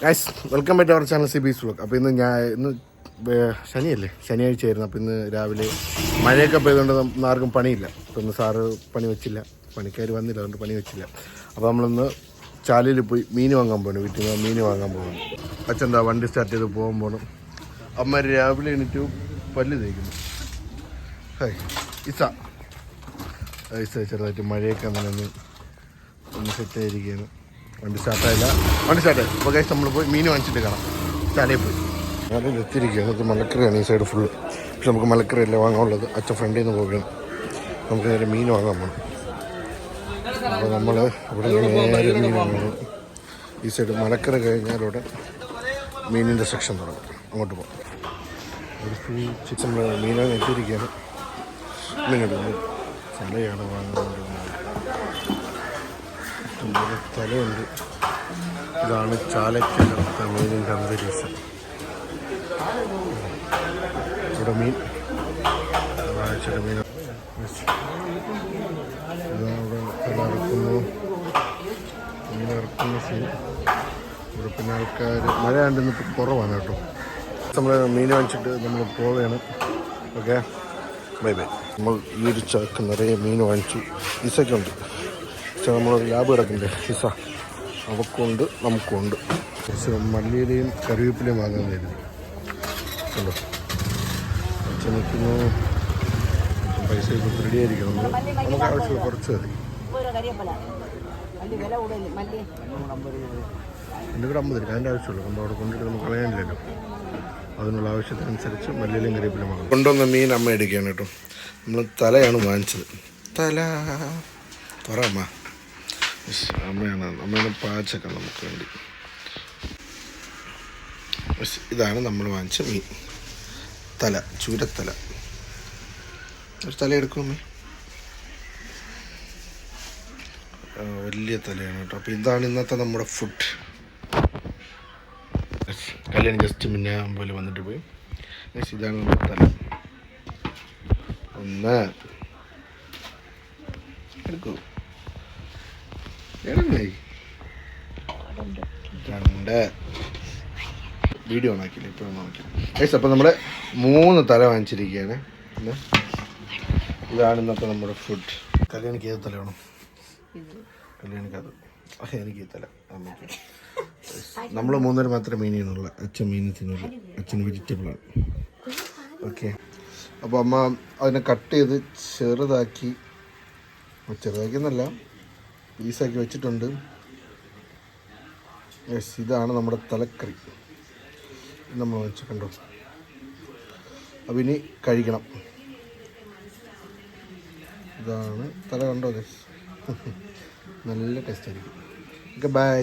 Guys welcome back to our channel സിബീസ് vlog. അപ്പോൾ ഇന്ന് ശനിയല്ലേ, ശനിയാഴ്ച ആയിരുന്നു. അപ്പോൾ ഇന്ന് രാവിലെ മഴയൊക്കെ പെയ്തുകൊണ്ട് ആർക്കും പണിയില്ല. അപ്പോൾ ഇന്ന് സാറ് പണി വെച്ചില്ല, പണിക്കാർ വന്നില്ല, അതുകൊണ്ട് പണി വെച്ചില്ല. അപ്പോൾ നമ്മളിന്ന് ചാലിയിൽ പോയി മീൻ വാങ്ങാൻ പോകണം. വീട്ടിൽ നിന്ന് മീൻ വാങ്ങാൻ പോകണം. അച്ഛൻ്റെ വണ്ടി സ്റ്റാർട്ട് ചെയ്ത് പോകാൻ പോകണം. അമ്മ രാവിലെ എണീറ്റ് പല്ല് തേക്കുന്നു. ഇസ ചെറുതായിട്ട് മഴയൊക്കെ അങ്ങനെ ഒന്ന് സെറ്റ് ആയിരിക്കുകയാണ്. വണ്ടി സ്റ്റാർട്ടായില്ല, വണ്ടി സ്റ്റാർട്ടായി. അപ്പോൾ കഴിച്ച് നമ്മൾ പോയി മീൻ വാങ്ങിച്ചിട്ട് കാണാം. ചാലയിൽ പോയി നല്ല എത്തിയിരിക്കുകയാണ്. അത് മലക്കറിയാണ് ഈ സൈഡ് ഫുള്ള്. പക്ഷെ നമുക്ക് മലക്കറിയല്ലേ വാങ്ങാനുള്ളത്. അച്ഛൻ ഫ്രണ്ടിൽ നിന്ന് പോവുകയാണ്. നമുക്ക് നേരെ മീൻ വാങ്ങാൻ പോകണം. അപ്പോൾ നമ്മൾ ഇവിടെ നേരെ മീൻ വാങ്ങണം. ഈ സൈഡ് മലക്കറി കഴിഞ്ഞാലൂടെ മീനിൻ്റെ സെക്ഷൻ തുടങ്ങും. അങ്ങോട്ട് പോകാം. ഒരു ഫുൾ ചിക്കൻ മീനാണ് എത്തിയിരിക്കുകയാണ്. ഇങ്ങനെ തലയാണ് വാങ്ങുന്നത്. തലയുണ്ട്. ഇതാണ് ചാലക്കകത്തെ മീനിൻ്റെ അന്തരീക്ഷം. ഇവിടെ മീൻ വാങ്ങിച്ചിട്ട് മീൻ ഇതവിടെ ഇറക്കുന്നു. മീൻ ഇറക്കുന്ന സീൻ. ഇവിടെ പിന്നെ ആൾക്കാർ മഴ ആണ്ടെന്ന് ഇപ്പം കുറവാണ് കേട്ടോ. നമ്മൾ മീൻ വാങ്ങിച്ചിട്ട് നമ്മൾ പോവുകയാണ്. Okay, bye bye. നമ്മൾ ഈ ഒരു ചാക്ക് നിറയെ മീൻ വാങ്ങിച്ചു. ഇസയ്ക്കുണ്ട്. പക്ഷേ നമ്മൾ ലാബ് കിടക്കുന്നുണ്ട്. ഇസ അവക്കുണ്ട്, നമുക്കുണ്ട്. പക്ഷേ മല്ലിയിലയും കറിവേപ്പിലയും വാങ്ങാൻ കരുതി ഉണ്ടോ. അച്ഛൻ നിൽക്കുന്നു. പൈസ ഇപ്പോൾ റെഡി ആയിരിക്കണം. നമുക്ക് ആവശ്യമുള്ള കുറച്ച് മതി. എൻ്റെ കൂടെ 50 രൂപ അതിൻ്റെ ആവശ്യമുള്ളൂ. കൊണ്ട് അവിടെ കൊണ്ടിട്ട് നമുക്ക് കളയാനില്ലല്ലോ. അതിനുള്ള ആവശ്യത്തിനനുസരിച്ച് മല്ലിയിലും കറിവേപ്പിലയും വാങ്ങും. കൊണ്ടുവന്ന മീൻ അമ്മ എടുക്കുകയാണ് കേട്ടോ. നമ്മൾ തലയാണ് വാങ്ങിച്ചത്. തല പറ അമ്മ. അമ്മയാണ് പാചകം നമുക്ക് വേണ്ടി. ഇതാണ് നമ്മൾ വാങ്ങിച്ച മീൻ. തല, ചൂരത്തല. ഒരു തല എടുക്കും അമ്മ. വലിയ തലയാണ് കേട്ടോ. അപ്പോൾ ഇതാണ് ഇന്നത്തെ നമ്മുടെ ഫുഡ്. കല്യാണം ജസ്റ്റ് മുന്നേ പോലെ വന്നിട്ട് പോയി. ഇതാണ് നമ്മുടെ തല. ഒന്ന് എടുക്കൂ. എടങ്ങായി 2 വീഡിയോ ഓണാക്കില്ല, ഇപ്പോൾ നോക്കില്ല. അപ്പോൾ നമ്മൾ 3 തല വാങ്ങിച്ചിരിക്കുകയാണ്. ഇതാണ് ഇന്നത്തെ നമ്മുടെ ഫുഡ്. കല്യാണിക്ക് ഏത് തല വേണം? കല്യാണിക്കത്. എനിക്ക് ഈ തല അമ്മയ്ക്ക്. നമ്മൾ 3 പേര് മാത്രമേ മീൻ ചെയ്യുന്നുള്ളൂ. അച്ഛൻ മീൻ തിന്നില്ല. അച്ഛൻ വെജിറ്റബിളാണ്. ഓക്കെ, അപ്പോൾ അമ്മ അതിനെ കട്ട് ചെയ്ത് ചെറുതാക്കിയെന്നല്ല, പീസാക്കി വെച്ചിട്ടുണ്ട്. യെസ്, ഇതാണ് നമ്മുടെ തലക്കറി. നമ്മൾ വെച്ചിട്ടുണ്ടോ. അപ്പം ഇനി കഴിക്കണം. ഇതാണ് തല, കണ്ടോ? നല്ല ടേസ്റ്റ് ആയിരിക്കും. Okay, by.